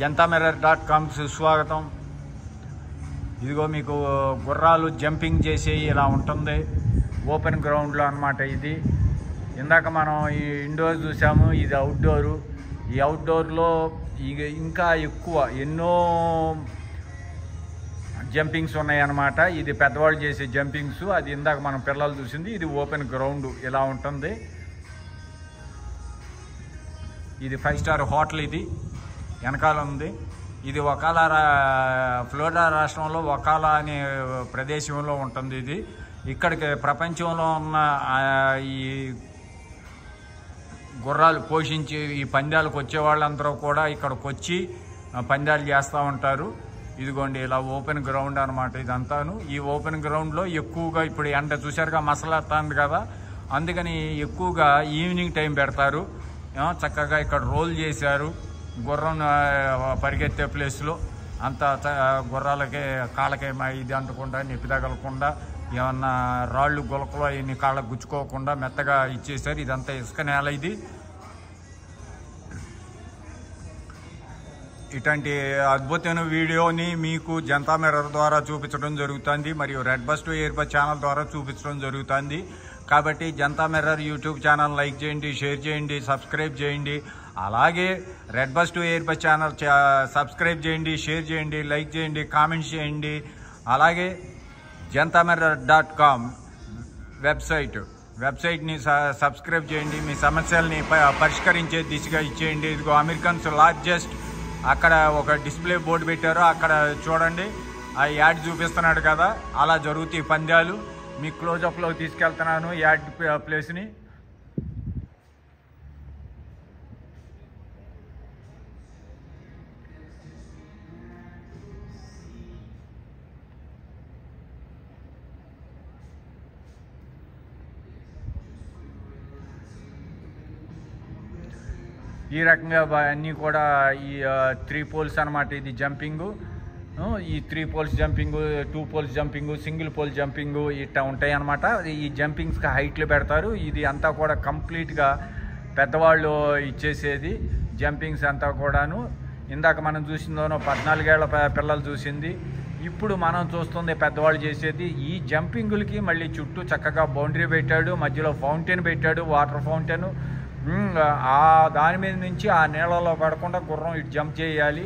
jantamirror.com సుస్వాగతం. ఇదిగో మీకు గుర్రాలు జంపింగ్ చేసే ఇలా ఉంటుంది ఓపెన్ గ్రౌండ్లో అన్నమాట. ఇది ఇందాక మనం ఈ ఇండోర్ చూసాము, ఇది అవుట్డోరు. ఈ అవుట్డోర్లో ఇంకా ఎక్కువ ఎన్నో జంపింగ్స్ ఉన్నాయన్నమాట. ఇది పెద్దవాళ్ళు చేసే జంపింగ్స్, అది ఇందాక మనం పిల్లలు చూసింది. ఇది ఓపెన్ గ్రౌండ్ ఇలా ఉంటుంది. ఇది 5 స్టార్ హోటల్, ఇది వెనకాల ఉంది. ఇది ఫ్లోరిడా రాష్ట్రంలో ఒకాలా అనే ప్రదేశంలో ఉంటుంది. ఇది ఇక్కడికి ప్రపంచంలో ఉన్న ఈ గుర్రాలు పోషించి ఈ పందాలకు వచ్చే వాళ్ళందరూ కూడా ఇక్కడికి వచ్చి పందాలు చేస్తూ ఉంటారు. ఇదిగోండి ఇలా ఓపెన్ గ్రౌండ్ అనమాట ఇదంతాను. ఈ ఓపెన్ గ్రౌండ్లో ఎక్కువగా ఇప్పుడు ఎండ చూసారుగా మసలెత్తాంది కదా, అందుకని ఎక్కువగా ఈవినింగ్ టైం పెడతారు. చక్కగా ఇక్కడ రోల్ చేశారు గుర్రం పరిగెత్తే ప్లేస్లో. అంత గుర్రాలకి కాళ్ళకి ఇది అంటకుండా నొప్పి తగలకుండా ఏమన్నా రాళ్ళు గులకలు అవన్నీ కాళ్ళకు గుచ్చుకోకుండా మెత్తగా ఇచ్చేసారు. ఇదంతా ఇసుక నేల. ఇది ఇటువంటి అద్భుతమైన వీడియోని మీకు జనతా మిర్రర్ ద్వారా చూపించడం జరుగుతుంది, మరియు red bus to air bus channel ద్వారా చూపించడం జరుగుతుంది. కాబట్టి Janata mirror YouTube channel like చేయండి, షేర్ చేయండి, సబ్స్క్రైబ్ చేయండి. అలాగే red bus to air bus channel subscribe చేయండి, షేర్ చేయండి, లైక్ చేయండి, కామెంట్స్ చేయండి. అలాగే jantamirror.com వెబ్సైట్ని సబ్స్క్రైబ్ చేయండి. మీ సమస్యల్ని పరిష్కరించే దిశగా ఇచ్చేయండి. ఇదిగో అమెరికన్స్ లార్జెస్ట్ అక్కడ ఒక డిస్ప్లే బోర్డు పెట్టారు, అక్కడ చూడండి. ఆ యాడ్ చూపిస్తున్నాడు కదా, అలా జరుగుతాయి పందాలు. మీ క్లోజప్లో తీసుకెళ్తున్నాను యాడ్ ప్లేస్ని. ఈ రకంగా అన్నీ కూడా ఈ 3 పోల్స్ అనమాట. ఇది జంపింగు, ఈ 3 poles jumping, 2 poles jumping, single pole jumping ఇట్లా ఉంటాయి అన్నమాట. ఈ జంపింగ్స్కి హైట్లు పెడతారు. ఇది అంతా కూడా కంప్లీట్గా పెద్దవాళ్ళు ఇచ్చేసేది జంపింగ్స్ అంతా కూడాను. ఇందాక మనం చూసిందోనో 14 ఏళ్ల పిల్లలు చూసింది, ఇప్పుడు మనం చూస్తుంది పెద్దవాళ్ళు చేసేది. ఈ జంపింగులకి మళ్ళీ చుట్టూ చక్కగా బౌండరీ పెట్టాడు, మధ్యలో ఫౌంటైన్ పెట్టాడు, వాటర్ ఫౌంటైన్. ఆ దాని మీద నుంచి ఆ నీళ్ళలో పడకుండా గుర్రం ఇటు జంప్ చేయాలి.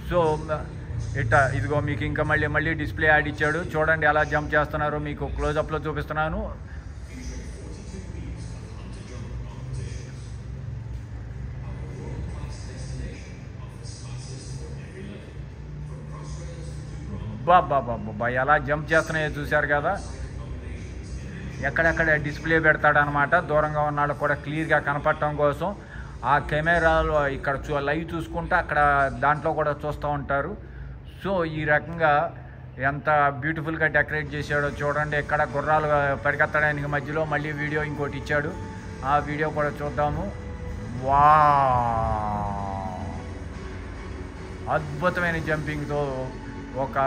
సో ఇట్లా ఇదిగో మీకు ఇంకా మళ్ళీ డిస్ప్లే యాడ్ ఇచ్చాడు. చూడండి ఎలా జంప్ చేస్తున్నారో మీకు క్లోజప్లో చూపిస్తున్నాను. బాబా ఎలా జంప్ చేస్తున్నాయో చూశారు కదా. ఎక్కడెక్కడ డిస్ప్లే పెడతాడనమాట, దూరంగా ఉన్న వాళ్ళు కూడా క్లియర్గా కనపడటం కోసం. ఆ కెమెరాలో ఇక్కడ లైవ్ చూసుకుంటూ అక్కడ దాంట్లో కూడా చూస్తూ ఉంటారు. సో ఈ రకంగా ఎంత బ్యూటిఫుల్గా డెకరేట్ చేశాడో చూడండి. ఇక్కడ గుర్రాలు పరిగెత్తడానికి మధ్యలో మళ్ళీ వీడియో ఇంకోటి ఇచ్చాడు, ఆ వీడియో కూడా చూద్దాము. వా అద్భుతమైన జంపింగ్తో ఒక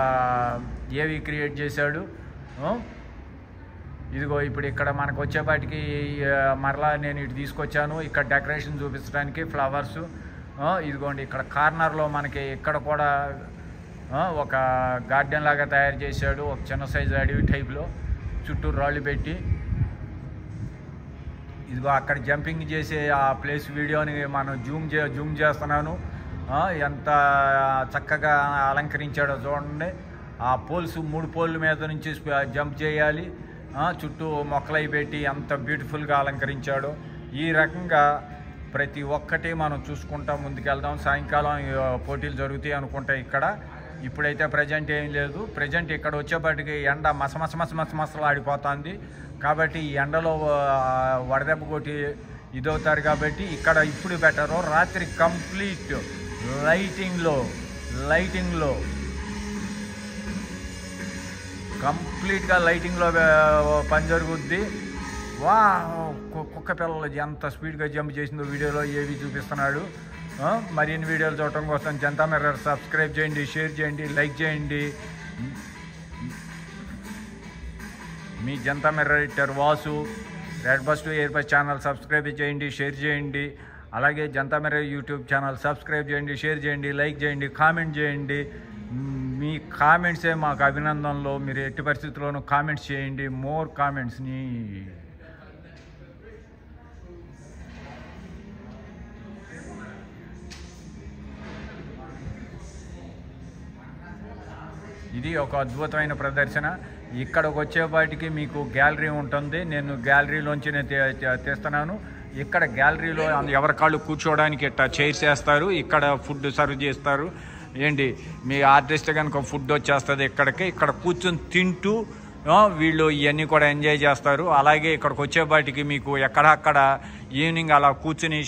ఏవి క్రియేట్ చేశాడు. ఇదిగో ఇప్పుడు ఇక్కడ మనకు వచ్చేపాటికి మరలా నేను ఇటు తీసుకొచ్చాను ఇక్కడ డెకరేషన్ చూపించడానికి ఫ్లవర్స్. ఇదిగోండి ఇక్కడ కార్నర్లో మనకి ఇక్కడ కూడా ఒక గార్డెన్ లాగా తయారు చేశాడు, ఒక చిన్న సైజు అడవి టైప్లో చుట్టూ రాళ్ళు పెట్టి. ఇదిగో అక్కడ జంపింగ్ చేసే ఆ ప్లేస్ వీడియోని మనం జూమ్ చేస్తున్నాను. ఎంత చక్కగా అలంకరించాడో చూడండి. ఆ పోల్స్ 3 పోల్ మీద నుంచి జంప్ చేయాలి, చుట్టూ మొక్కలై పెట్టి ఎంత బ్యూటిఫుల్గా అలంకరించాడో. ఈ రకంగా ప్రతి ఒక్కటి మనం చూసుకుంటా ముందుకెళ్దాం. సాయంకాలం పోటీలు జరుగుతాయి అనుకుంటా ఇక్కడ. ఇప్పుడైతే ప్రజెంట్ ఏం లేదు. ప్రజెంట్ ఇక్కడ వచ్చేపాటికి ఎండ మసమసలు ఆడిపోతుంది. కాబట్టి ఈ ఎండలో వడదెబ్బ కొట్టి ఇదవుతారు. కాబట్టి ఇక్కడ ఇప్పుడు బెటరు. రాత్రి కంప్లీట్ లైటింగ్లో కంప్లీట్గా లైటింగ్లో పని జరుగుద్ది. వా కుక్క పిల్లలు ఎంత స్పీడ్గా జంప్ చేసిందో వీడియోలో ఏవి చూపిస్తున్నాడు. మరిన్ని వీడియోలు చూడటం కోసం జనతా మిర్రర్ సబ్స్క్రైబ్ చేయండి, షేర్ చేయండి, లైక్ చేయండి. మీ Janata Mirror editor Vasu. Red bus to air bus channel subscribe చేయండి, షేర్ చేయండి. అలాగే జనతా మేర యూట్యూబ్ ఛానల్ సబ్స్క్రైబ్ చేయండి, షేర్ చేయండి, లైక్ చేయండి, కామెంట్ చేయండి. మీ కామెంట్సే మాకు అభినందనలు. మీరు ఎట్టి పరిస్థితుల్లోనూ కామెంట్స్ చేయండి, మోర్ కామెంట్స్ని. ఇది ఒక అద్భుతమైన ప్రదర్శన. ఇక్కడికి వచ్చేపాటికి మీకు గ్యాలరీ ఉంటుంది. నేను గ్యాలరీలోంచి తీస్తున్నాను. ఇక్కడ గ్యాలరీలో ఎవరి కాళ్ళు కూర్చోవడానికి ఇట్లా చైర్స్ వేస్తారు, ఇక్కడ ఫుడ్ సర్వ్ చేస్తారు. ఏంటి మీ ఆర్టిస్ట్ కనుక ఫుడ్ వచ్చేస్తుంది ఇక్కడికి, ఇక్కడ కూర్చొని తింటూ వీళ్ళు ఇవన్నీ కూడా ఎంజాయ్ చేస్తారు. అలాగే ఇక్కడికి వచ్చేపాటికి మీకు ఎక్కడక్కడ ఈవినింగ్ అలా కూర్చుని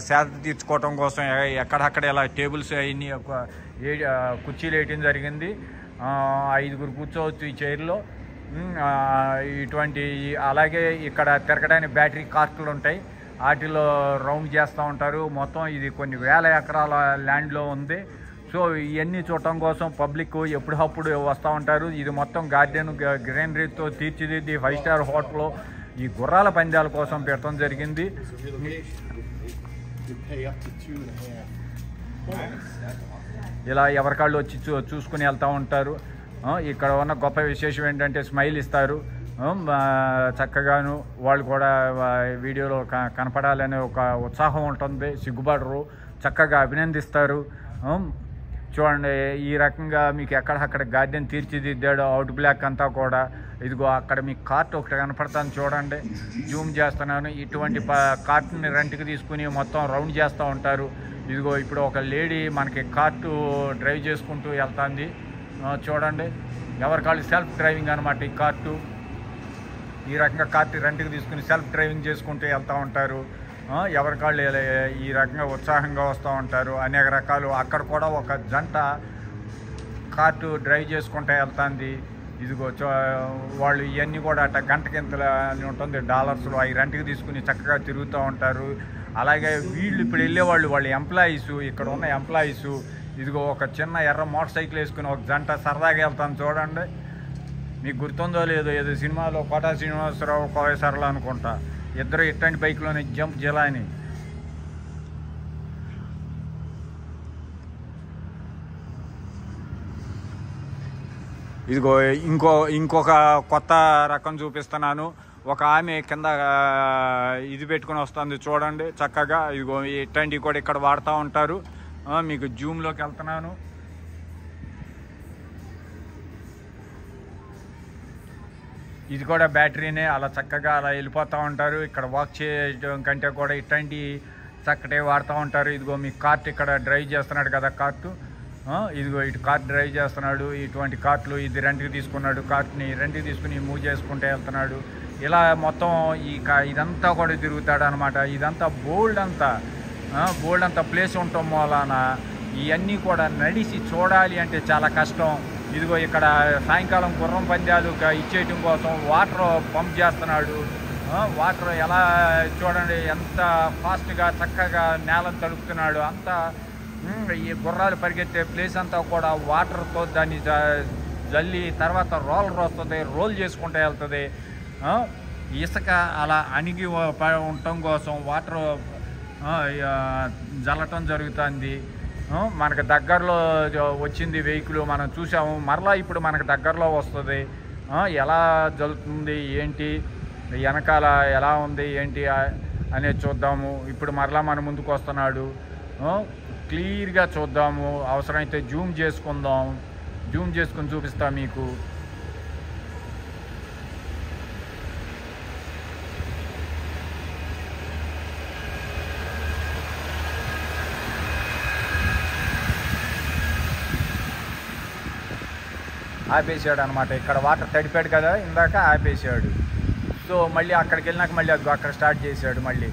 సేద తీర్చుకోవటం కోసం ఎక్కడక్కడ ఇలా టేబుల్స్ అవన్నీ కుర్చీలు వేయటం జరిగింది. 5గురు కూర్చోవచ్చు ఈ చైర్లో. ఇటువంటి అలాగే ఇక్కడ తిరగడానికి బ్యాటరీ కార్లు ఉంటాయి, వాటిలో రౌండ్ చేస్తూ ఉంటారు. మొత్తం ఇది కొన్ని వేల ఎకరాల ల్యాండ్లో ఉంది. సో ఇవన్నీ చూడటం కోసం పబ్లిక్ ఎప్పుడప్పుడు వస్తూ ఉంటారు. ఇది మొత్తం గార్డెన్ గ్రీనరీతో తీర్చిదిద్ది 5 స్టార్ హోటల్లో ఈ గుర్రాల పందాల కోసం పెట్టడం జరిగింది. ఇలా ఎవరికాళ్ళు వచ్చి చూసుకుని వెళ్తూ ఉంటారు. ఇక్కడ ఉన్న గొప్ప విశేషం ఏంటంటే స్మైల్ ఇస్తారు. చక్కగాను వాళ్ళు కూడా వీడియోలో కనపడాలనే ఒక ఉత్సాహం ఉంటుంది, సిగ్గుపడరు, చక్కగా అభినందిస్తారు. చూడండి ఈ రకంగా మీకు ఎక్కడక్కడ గార్డెన్ తీర్చిదిద్దాడు, అవుట్ బ్లాక్ అంతా కూడా. ఇదిగో అక్కడ మీకు కార్ట్ ఒకటి కనపడతాను చూడండి, జూమ్ చేస్తున్నాను. ఇటువంటి కార్ట్ని రెంట్కి తీసుకుని మొత్తం రౌండ్ చేస్తూ ఉంటారు. ఇదిగో ఇప్పుడు ఒక లేడీ మనకి కార్టు డ్రైవ్ చేసుకుంటూ వెళ్తుంది చూడండి. ఎవరికాళ్ళు సెల్ఫ్ డ్రైవింగ్ అనమాట ఈ కార్టు. ఈ రకంగా కార్టు రెంట్కి తీసుకుని సెల్ఫ్ డ్రైవింగ్ చేసుకుంటూ వెళ్తూ ఉంటారు. ఎవరికాళ్ళు ఈ రకంగా ఉత్సాహంగా వస్తూ ఉంటారు. అనేక రకాలు. అక్కడ కూడా ఒక జంట కార్టు డ్రైవ్ చేసుకుంటూ వెళ్తుంది. ఇదిగో వాళ్ళు ఇవన్నీ కూడా అట్ట గంటకి ఎంత అని ఉంటుంది డాలర్స్లో, అవి రెంట్కి తీసుకుని చక్కగా తిరుగుతూ ఉంటారు. అలాగే వీళ్ళు ఇప్పుడు వెళ్ళేవాళ్ళు వాళ్ళ ఎంప్లాయీస్, ఇక్కడ ఉన్న ఎంప్లాయీస్. ఇదిగో ఒక చిన్న ఎర్ర మోటార్ సైకిల్ వేసుకుని ఒక జంట సరదాగా వెళ్తాను చూడండి. మీకు గుర్తుందో లేదో, ఏదో సినిమాలో కోటా శ్రీనివాసరావు కోవేశ్వరలో అనుకుంటా, ఇద్దరు ఇట్లాంటి బైక్లోనే జంప్ జిలాని. ఇదిగో ఇంకొక కొత్త రకం చూపిస్తున్నాను. ఒక ఆమె కింద ఇది పెట్టుకుని వస్తుంది చూడండి చక్కగా. ఇదిగో ఇట్లాంటివి కూడా ఇక్కడ వాడుతూ ఉంటారు. మీకు జూమ్లోకి వెళ్తున్నాను. ఇది కూడా బ్యాటరీనే, అలా చక్కగా అలా వెళ్ళిపోతూ ఉంటారు. ఇక్కడ వాక్ చేయడం కంటే కూడా ఇట్లాంటి చక్కటే వాడుతూ ఉంటారు. ఇదిగో మీ కార్ట్ ఇక్కడ డ్రైవ్ చేస్తున్నాడు కదా కార్టు. ఇదిగో ఇటు కార్ట్ డ్రైవ్ చేస్తున్నాడు. ఇటువంటి కార్ట్లు ఇది రెంట్కి తీసుకున్నాడు. కార్ట్ని రెంట్కి తీసుకుని మూవ్ చేసుకుంటూ వెళ్తున్నాడు. ఇలా మొత్తం ఇదంతా కూడా తిరుగుతాడు అనమాట. ఇదంతా బోల్డ్ అంతా ప్లేస్ ఉండటం వలన ఇవన్నీ కూడా నడిచి చూడాలి అంటే చాలా కష్టం. ఇదిగో ఇక్కడ సాయంకాలం గుర్రం పందాలు ఇచ్చేయటం కోసం వాటర్ పంప్ చేస్తున్నాడు. వాటర్ ఎలా చూడండి ఎంత ఫాస్ట్గా చక్కగా నేలను తడుపుతున్నాడు. అంతా ఈ గుర్రాలు పరిగెత్తే ప్లేస్ అంతా కూడా వాటర్తో దాన్ని జల్లి తర్వాత రోలర్ వస్తుంది, రోల్ చేసుకుంటూ వెళ్తుంది. ఇసుక అలా అణిగి ఉండటం కోసం వాటర్ జల్లటం జరుగుతుంది. మనకు దగ్గరలో వచ్చింది వెహికల్ మనం చూసాము. మరలా ఇప్పుడు మనకు దగ్గరలో వస్తుంది. ఎలా జరుగుతుంది ఏంటి, వెనకాల ఎలా ఉంది ఏంటి అనేది చూద్దాము. ఇప్పుడు మరలా మన ముందుకు వస్తున్నాడు. క్లియర్గా చూద్దాము. అవసరమైతే జూమ్ చేసుకుని చూపిస్తా మీకు. ఆపేసాడు అనమాట. ఇక్కడ వాటర్ తడిపాడు కదా ఇందాక, ఆపేసాడు. సో మళ్ళీ అక్కడికి వెళ్ళినాక మళ్ళీ అక్కడ స్టార్ట్ చేశాడు. మళ్ళీ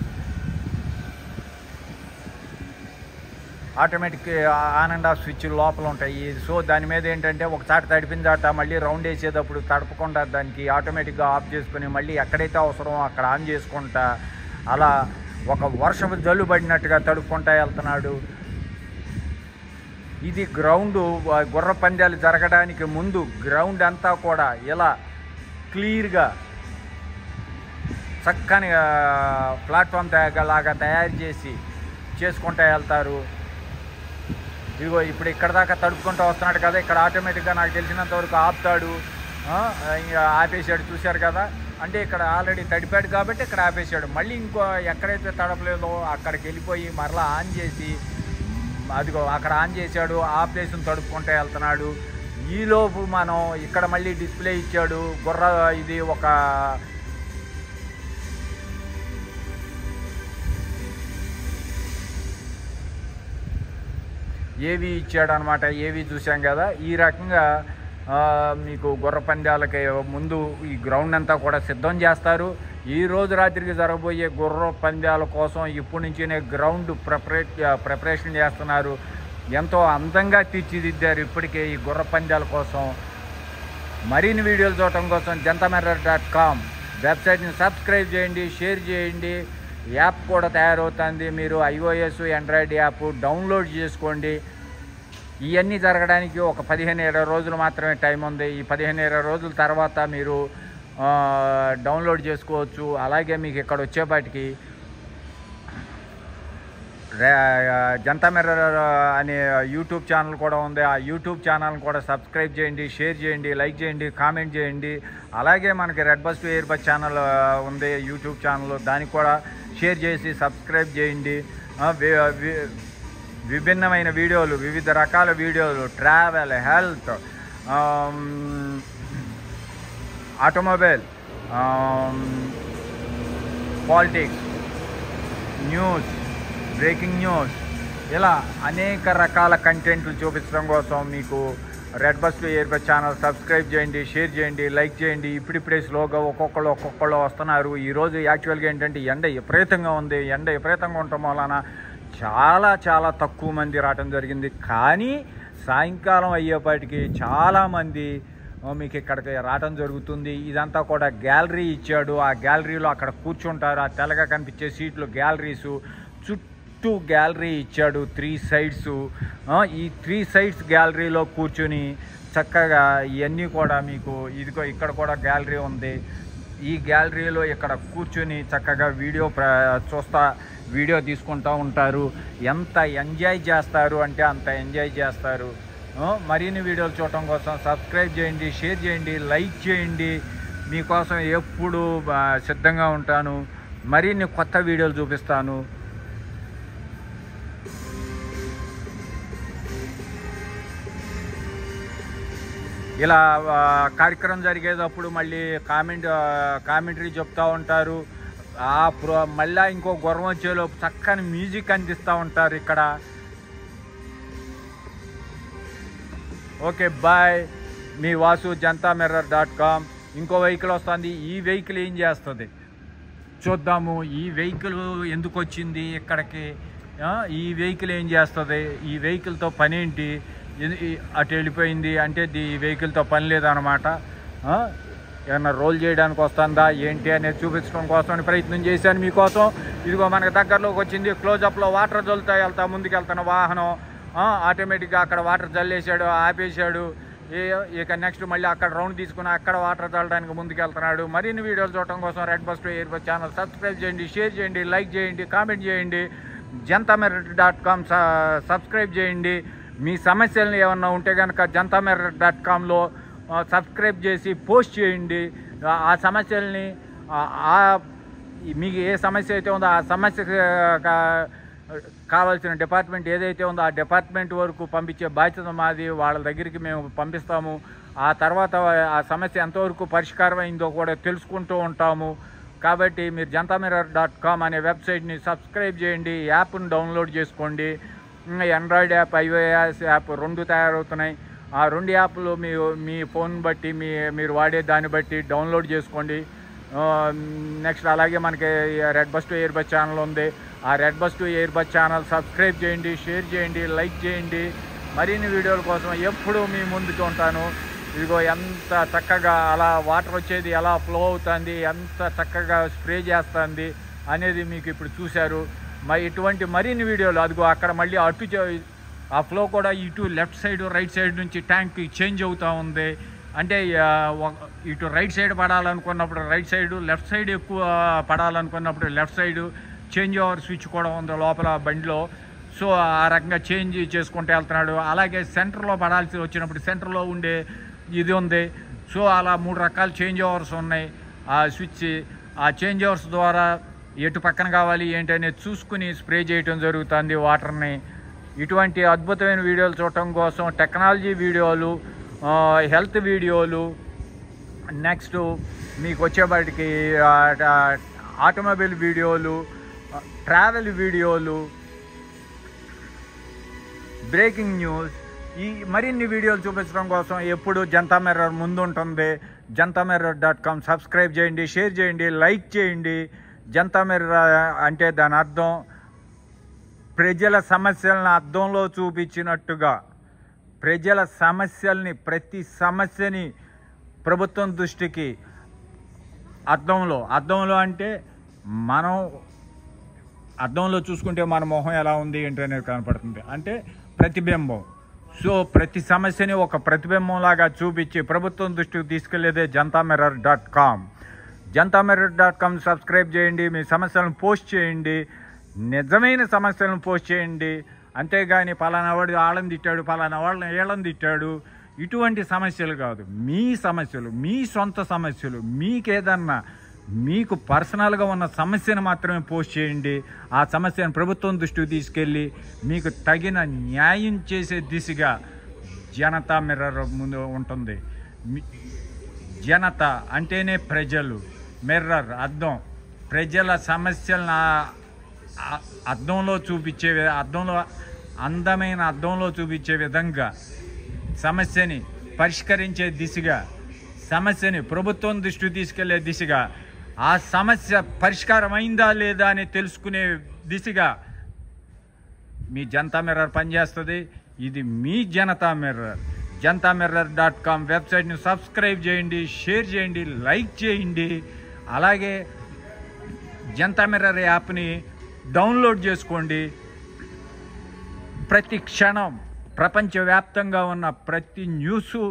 automatic on and off switch లోపల ఉంటాయి. సో దాని మీద ఏంటంటే ఒకసారి తడిపిన దాట మళ్ళీ రౌండ్ వేసేటప్పుడు తడపకుండా దానికి ఆటోమేటిక్గా ఆఫ్ చేసుకుని మళ్ళీ ఎక్కడైతే అవసరమో అక్కడ ఆన్ చేసుకుంటా అలా ఒక వర్షపు జల్లు పడినట్టుగా తడుపుకుంటా వెళ్తున్నాడు. ఇది గ్రౌండ్. గుర్ర పందాలు జరగడానికి ముందు గ్రౌండ్ అంతా కూడా ఇలా క్లియర్గా చక్కని ప్లాట్ఫామ్ లాగా తయారు చేసి చేసుకుంటూ వెళ్తారు. ఇదిగో ఇప్పుడు ఇక్కడ దాకా తడుపుకుంటూ వస్తున్నాడు కదా, ఇక్కడ ఆటోమేటిక్గా నాకు తెలిసినంత వరకు ఆపుతాడు. ఇంకా ఆపేసాడు, చూశారు కదా. అంటే ఇక్కడ ఆల్రెడీ తడిపాడు కాబట్టి ఇక్కడ ఆపేసాడు. మళ్ళీ ఇంకో ఎక్కడైతే తడపలేదో అక్కడికి వెళ్ళిపోయి మరలా ఆన్ చేసి, అదిగో అక్కడ ఆన్ చేశాడు, ఆ ప్లేస్ని తడుపుకుంటూ వెళ్తున్నాడు. ఈలోపు మనం ఇక్కడ మళ్ళీ డిస్ప్లే ఇచ్చాడు. ఇది ఒక ఏవి ఇచ్చాడు అనమాట. ఏవి చూసాం కదా. ఈ రకంగా మీకు గుర్ర పందాలకి ముందు ఈ గ్రౌండ్ అంతా కూడా సిద్ధం చేస్తారు. ఈ రోజు రాత్రికి జరగబోయే గుర్ర పందాల కోసం ఇప్పటి నుంచినే గ్రౌండ్ ప్రిపరేషన్ చేస్తున్నారు. ఎంతో అందంగా తీర్చిదిద్దారు ఇప్పటికే ఈ గుర్ర పందాల కోసం. మరిన్ని వీడియోలు చూడటం కోసం jantamirror.com వెబ్సైట్ని సబ్స్క్రైబ్ చేయండి, షేర్ చేయండి. యాప్ కూడా తయారవుతుంది. మీరు iOS ఆండ్రాయిడ్ యాప్ డౌన్లోడ్ చేసుకోండి. ఇవన్నీ జరగడానికి ఒక 15-20 రోజులు మాత్రమే టైం ఉంది. ఈ 15-20 రోజుల తర్వాత మీరు డౌన్లోడ్ చేసుకోవచ్చు. అలాగే మీకు ఇక్కడ వచ్చేపాటికి జనతా మిర్రర్ అనే యూట్యూబ్ ఛానల్ కూడా ఉంది. ఆ యూట్యూబ్ ఛానల్ని కూడా సబ్స్క్రైబ్ చేయండి, షేర్ చేయండి, లైక్ చేయండి, కామెంట్ చేయండి. అలాగే మనకి red bus to air bus channel ఉంది, యూట్యూబ్ ఛానల్. దానికి కూడా షేర్ చేసి సబ్స్క్రైబ్ చేయండి. విభిన్నమైన వీడియోలు, వివిధ రకాల వీడియోలు, travel, health, automobile, politics, news, breaking news, ఇలా అనేక రకాల కంటెంట్లు చూపించడం కోసం మీకు red bus to air bus channel subscribe చేయండి, షేర్ చేయండి, లైక్ చేయండి. ఇప్పుడిప్పుడే స్లోగా ఒక్కొక్కళ్ళు వస్తున్నారు. ఈరోజు యాక్చువల్గా ఏంటంటే ఎండ విపరీతంగా ఉంది. ఎండ విపరీతంగా ఉండటం వలన చాలా తక్కువ మంది రావటం జరిగింది. కానీ సాయంకాలం అయ్యేపాటికి చాలామంది మీకు ఇక్కడికి రావటం జరుగుతుంది. ఇదంతా కూడా గ్యాలరీ ఇచ్చాడు. ఆ గ్యాలరీలో అక్కడ కూర్చుంటారు. ఆ తెల్లగా కనిపించే సీట్లు గ్యాలరీసు, చుట్టూ గ్యాలరీ ఇచ్చాడు 3 sides. ఈ 3 sides గ్యాలరీలో కూర్చుని చక్కగా ఇవన్నీ కూడా మీకు ఇదిగో ఇక్కడ కూడా గ్యాలరీ ఉంది. ఈ గ్యాలరీలో ఇక్కడ కూర్చుని చక్కగా వీడియో తీసుకుంటూ ఉంటారు. ఎంత ఎంజాయ్ చేస్తారు అంటే అంత ఎంజాయ్ చేస్తారు. మరిన్ని వీడియోలు చూడటం కోసం సబ్స్క్రైబ్ చేయండి, షేర్ చేయండి, లైక్ చేయండి. మీకోసం ఎప్పుడు సిద్ధంగా ఉంటాను. మరిన్ని కొత్త వీడియోలు చూపిస్తాను. ఇలా కార్యక్రమం జరిగేటప్పుడు మళ్ళీ కామెంటరీ చెప్తూ ఉంటారు. మళ్ళీ ఇంకో గుర్రం వచ్చేలోపు చక్కని మ్యూజిక్ అందిస్తూ ఉంటారు ఇక్కడ. Okay, bye. మీ వాసు, jantamirror.com. ఇంకో వెహికల్ వస్తుంది. ఈ వెహికల్ ఏం చేస్తుంది చూద్దాము. ఈ వెహికల్ ఎందుకు వచ్చింది ఇక్కడికి, ఈ వెహికల్ ఏం చేస్తుంది, ఈ వెహికల్తో పని ఏంటి, అటు వెళ్ళిపోయింది అంటే ఈ వెహికల్తో పని లేదన్నమాట. ఏమన్నా రోల్ చేయడానికి వస్తుందా ఏంటి అనేది చూపించడం కోసం ప్రయత్నం చేశాను మీకోసం. ఇదిగో మనకు దగ్గరలోకి వచ్చింది. క్లోజప్లో వాటర్ జల్లుతా ముందుకు వెళ్తున్న వాహనం ఆటోమేటిక్గా అక్కడ వాటర్ జల్లేసాడు, ఆపేశాడు. ఇక నెక్స్ట్ మళ్ళీ అక్కడ రౌండ్ తీసుకుని అక్కడ వాటర్ చల్లడానికి ముందుకు వెళ్తున్నాడు. మరిన్ని వీడియోలు చూడటం కోసం red bus to air bus channel subscribe చేయండి, షేర్ చేయండి, లైక్ చేయండి, కామెంట్ చేయండి. jantamirror.com సబ్స్క్రైబ్ చేయండి. మీ సమస్యలను ఏమన్నా ఉంటే కనుక jantamirror.comలో సబ్స్క్రైబ్ చేసి పోస్ట్ చేయండి. ఆ సమస్యల్ని మీకు ఏ సమస్య అయితే ఉందో ఆ సమస్యకు కావాల్సిన డిపార్ట్మెంట్ ఏదైతే ఉందో ఆ డిపార్ట్మెంట్ వరకు పంపించే బాధ్యత మాది. వాళ్ళ దగ్గరికి మేము పంపిస్తాము. ఆ తర్వాత ఆ సమస్య ఎంతవరకు పరిష్కారం అయిందో కూడా తెలుసుకుంటూ ఉంటాము. కాబట్టి మీరు jantamirror.com అనే వెబ్సైట్ని సబ్స్క్రైబ్ చేయండి. యాప్ను డౌన్లోడ్ చేసుకోండి. ఆండ్రాయిడ్ యాప్, iOS యాప్ 2 తయారవుతున్నాయి. ఆ 2 యాప్లు మీ ఫోన్ బట్టి మీరు వాడే దాన్ని బట్టి డౌన్లోడ్ చేసుకోండి. నెక్స్ట్ అలాగే మనకి red bus to air bus channel ఉంది. ఆ red bus to air bus channel subscribe చేయండి, షేర్ చేయండి, లైక్ చేయండి. మరిన్ని వీడియోల కోసం ఎప్పుడూ మీ ముందుకు ఉంటాను. ఇదిగో ఎంత చక్కగా అలా వాటర్ వచ్చేది ఎలా ఫ్లో అవుతుంది, ఎంత చక్కగా స్ప్రే చేస్తుంది అనేది మీకు ఇప్పుడు చూశారు. ఇటువంటి మరిన్ని వీడియోలు అదిగో అక్కడ మళ్ళీ ఆ ఫ్లో కూడా ఇటు లెఫ్ట్ సైడ్ రైట్ సైడ్ నుంచి ట్యాంక్ చేంజ్ అవుతూ ఉంది. అంటే ఇటు రైట్ సైడ్ పడాలనుకున్నప్పుడు రైట్ సైడు, లెఫ్ట్ సైడ్ ఎక్కువ పడాలనుకున్నప్పుడు left side change over switch కూడా ఉంది లోపల బండిలో. సో ఆ రకంగా చేంజ్ చేసుకుంటూ వెళ్తున్నాడు. అలాగే సెంటర్లో పడాల్సి వచ్చినప్పుడు సెంటర్లో ఉండే ఇది ఉంది. సో అలా 3 రకాల చేంజ్ ఓవర్స్ ఉన్నాయి. ఆ స్విచ్, ఆ చేంజ్ ఓవర్స్ ద్వారా ఎటు పక్కన కావాలి ఏంటి అనేది చూసుకుని స్ప్రే చేయటం జరుగుతుంది వాటర్ని. ఇటువంటి అద్భుతమైన వీడియోలు చూడటం కోసం టెక్నాలజీ వీడియోలు, హెల్త్ వీడియోలు, నెక్స్ట్ మీకు వచ్చేవాటికి ఆటోమొబైల్ వీడియోలు, ట్రావెల్ వీడియోలు, బ్రేకింగ్ న్యూస్, ఈ మరిన్ని వీడియోలు చూపించడం కోసం ఎప్పుడు జనతా మిర్రర్ ముందుంటుంది. jantamirror.com సబ్స్క్రైబ్ చేయండి, షేర్ చేయండి, లైక్ చేయండి. జనతా మిర్రర్ అంటే దాని అర్థం ప్రజల సమస్యలను అద్దంలో చూపించినట్టుగా, ప్రజల సమస్యల్ని, ప్రతి సమస్యని ప్రభుత్వం దృష్టికి అద్దంలో అంటే మనం అద్దంలో చూసుకుంటే మన మొహం ఎలా ఉంది ఏంటి అనేది కనపడుతుంది, అంటే ప్రతిబింబం. సో ప్రతి సమస్యని ఒక ప్రతిబింబంలాగా చూపించి ప్రభుత్వం దృష్టికి తీసుకెళ్లేదే jantamirror.com. jantamirror.com సబ్స్క్రైబ్ చేయండి, మీ సమస్యలను పోస్ట్ చేయండి, నిజమైన సమస్యలను పోస్ట్ చేయండి. అంతేగాని పలానా వాడు ఆళ్ళని తిట్టాడు, పలానా వాళ్ళని ఏళ్ళని తిట్టాడు, ఇటువంటి సమస్యలు కాదు. మీ సమస్యలు, మీ సొంత సమస్యలు, మీకేదన్నా మీకు పర్సనల్గా ఉన్న సమస్యను మాత్రమే పోస్ట్ చేయండి. ఆ సమస్యను ప్రభుత్వం దృష్టికి తీసుకెళ్ళి మీకు తగిన న్యాయం చేసే దిశగా జనతా మిర్రర్ ముందు ఉంటుంది. జనత అంటేనే ప్రజలు, మిర్రర్ అద్దం, ప్రజల సమస్యలను అద్దంలో చూపించే, అద్దంలో అందమైన అద్దంలో చూపించే విధంగా సమస్యని పరిష్కరించే దిశగా, సమస్యని ప్రభుత్వం దృష్టికి తీసుకెళ్లే దిశగా, ఆ సమస్య పరిష్కారం అయిందా లేదా అని తెలుసుకునే దిశగా మీ జనతా మిర్రర్ పనిచేస్తుంది. ఇది మీ జనతా మిర్రర్. jantamirror.com వెబ్సైట్ని సబ్స్క్రైబ్ చేయండి, షేర్ చేయండి, లైక్ చేయండి. అలాగే జనతా మిర్రర్ యాప్ని డౌన్లోడ్ చేసుకోండి. ప్రతి క్షణం ప్రపంచవ్యాప్తంగా ఉన్న ప్రతి న్యూసు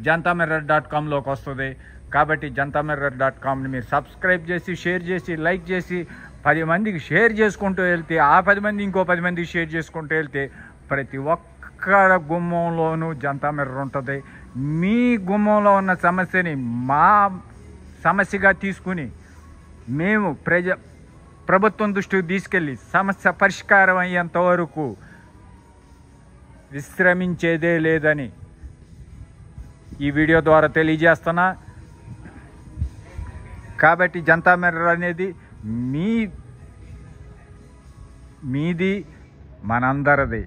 jantamirror.comలోకి వస్తుంది. కాబట్టి jantamirror.comని మీరు సబ్స్క్రైబ్ చేసి, షేర్ చేసి, లైక్ చేసి 10 మందికి షేర్ చేసుకుంటూ వెళ్తే, ఆ 10 మంది ఇంకో 10 మందికి షేర్ చేసుకుంటూ వెళ్తే ప్రతి ఒక్క గుమ్మంలోనూ జనతా మిర్రర్ ఉంటుంది. మీ గుమ్మంలో ఉన్న సమస్యని మా సమస్యగా తీసుకుని మేము ప్రభుత్వం దృష్టికి తీసుకెళ్ళి సమస్య పరిష్కారం అయ్యేంత వరకు విశ్రమించేదే లేదని ఈ వీడియో ద్వారా తెలియజేస్తున్నా. కాబట్టి జనతా మిర్రర్ అనేది మీది, మనందరిది.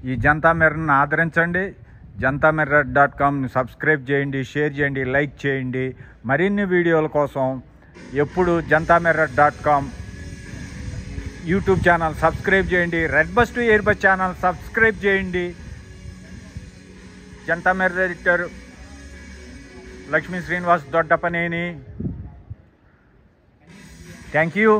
ఈ జనతా మిర్రర్ని ఆదరించండి. jantamirror.comని సబ్స్క్రైబ్ చేయండి, షేర్ చేయండి, లైక్ చేయండి. మరిన్ని వీడియోల కోసం ఎప్పుడు jantamirror.com యూట్యూబ్ ఛానల్ సబ్స్క్రైబ్ చేయండి, red bus to air bus channel subscribe చేయండి. Janata Mirror editor Lakshmi Srinivas Doddapaneni. Thank you.